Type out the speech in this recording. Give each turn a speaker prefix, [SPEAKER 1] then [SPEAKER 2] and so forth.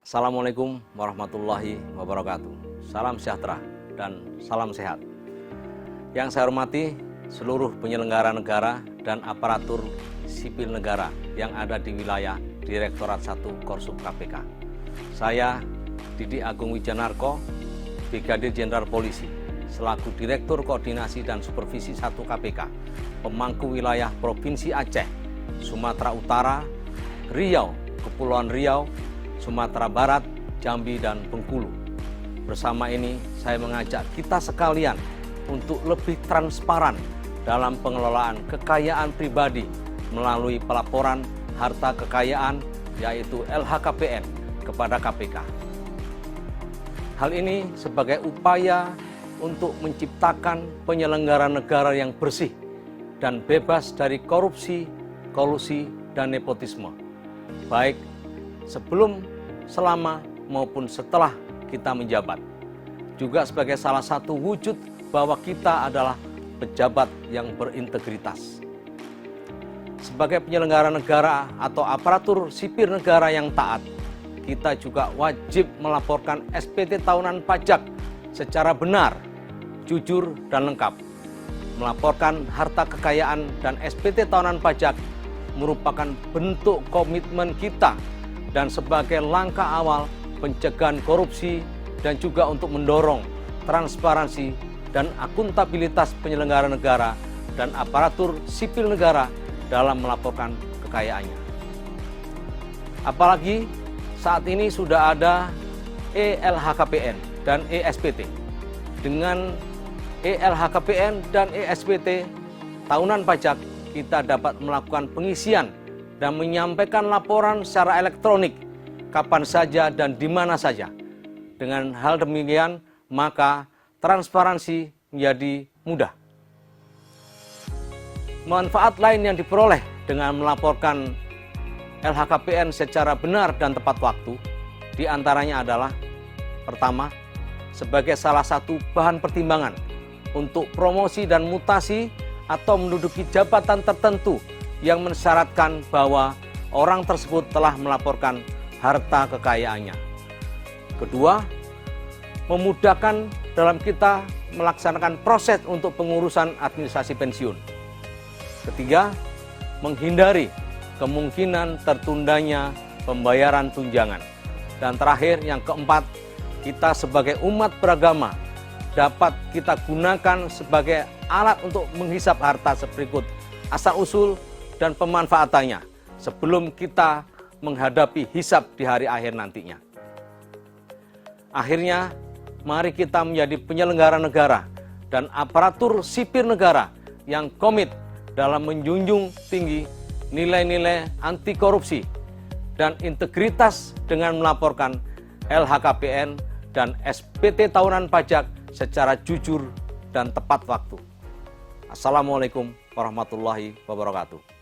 [SPEAKER 1] Assalamualaikum warahmatullahi wabarakatuh. Salam sejahtera dan salam sehat. Yang saya hormati seluruh penyelenggara negara dan aparatur sipil negara yang ada di wilayah Direktorat 1 Korsup KPK. Saya Didi Agung Wijanarko, Brigadir Jenderal Polisi, selaku Direktur Koordinasi dan Supervisi 1 KPK, pemangku wilayah Provinsi Aceh, Sumatera Utara, Riau, Kepulauan Riau, Sumatera Barat, Jambi, dan Bengkulu. Bersama ini saya mengajak kita sekalian untuk lebih transparan dalam pengelolaan kekayaan pribadi melalui pelaporan harta kekayaan yaitu LHKPN kepada KPK. Hal ini sebagai upaya untuk menciptakan penyelenggara negara yang bersih dan bebas dari korupsi, kolusi, dan nepotisme, baik sebelum, selama, maupun setelah kita menjabat. Juga sebagai salah satu wujud bahwa kita adalah pejabat yang berintegritas. Sebagai penyelenggara negara atau aparatur sipil negara yang taat, kita juga wajib melaporkan SPT tahunan pajak secara benar, jujur, dan lengkap. Melaporkan harta kekayaan dan SPT tahunan pajak merupakan bentuk komitmen kita dan sebagai langkah awal pencegahan korupsi dan juga untuk mendorong transparansi dan akuntabilitas penyelenggara negara dan aparatur sipil negara dalam melaporkan kekayaannya. Apalagi saat ini sudah ada ELHKPN dan ESPT. Dengan ELHKPN dan ESPT tahunan pajak, kita dapat melakukan pengisian dan menyampaikan laporan secara elektronik kapan saja dan di mana saja. Dengan hal demikian, maka transparansi menjadi mudah. Manfaat lain yang diperoleh dengan melaporkan LHKPN secara benar dan tepat waktu, diantaranya adalah: pertama, sebagai salah satu bahan pertimbangan untuk promosi dan mutasi atau menduduki jabatan tertentu yang mensyaratkan bahwa orang tersebut telah melaporkan harta kekayaannya. Kedua, memudahkan dalam kita melaksanakan proses untuk pengurusan administrasi pensiun. Ketiga, menghindari kemungkinan tertundanya pembayaran tunjangan. Dan terakhir, yang keempat, kita sebagai umat beragama dapat kita gunakan sebagai alat untuk menghisap harta berikut asal-usul dan pemanfaatannya sebelum kita menghadapi hisab di hari akhir nantinya. Akhirnya, mari kita menjadi penyelenggara negara dan aparatur sipil negara yang komit dalam menjunjung tinggi nilai-nilai anti korupsi dan integritas dengan melaporkan LHKPN dan SPT tahunan pajak secara jujur dan tepat waktu. Assalamualaikum warahmatullahi wabarakatuh.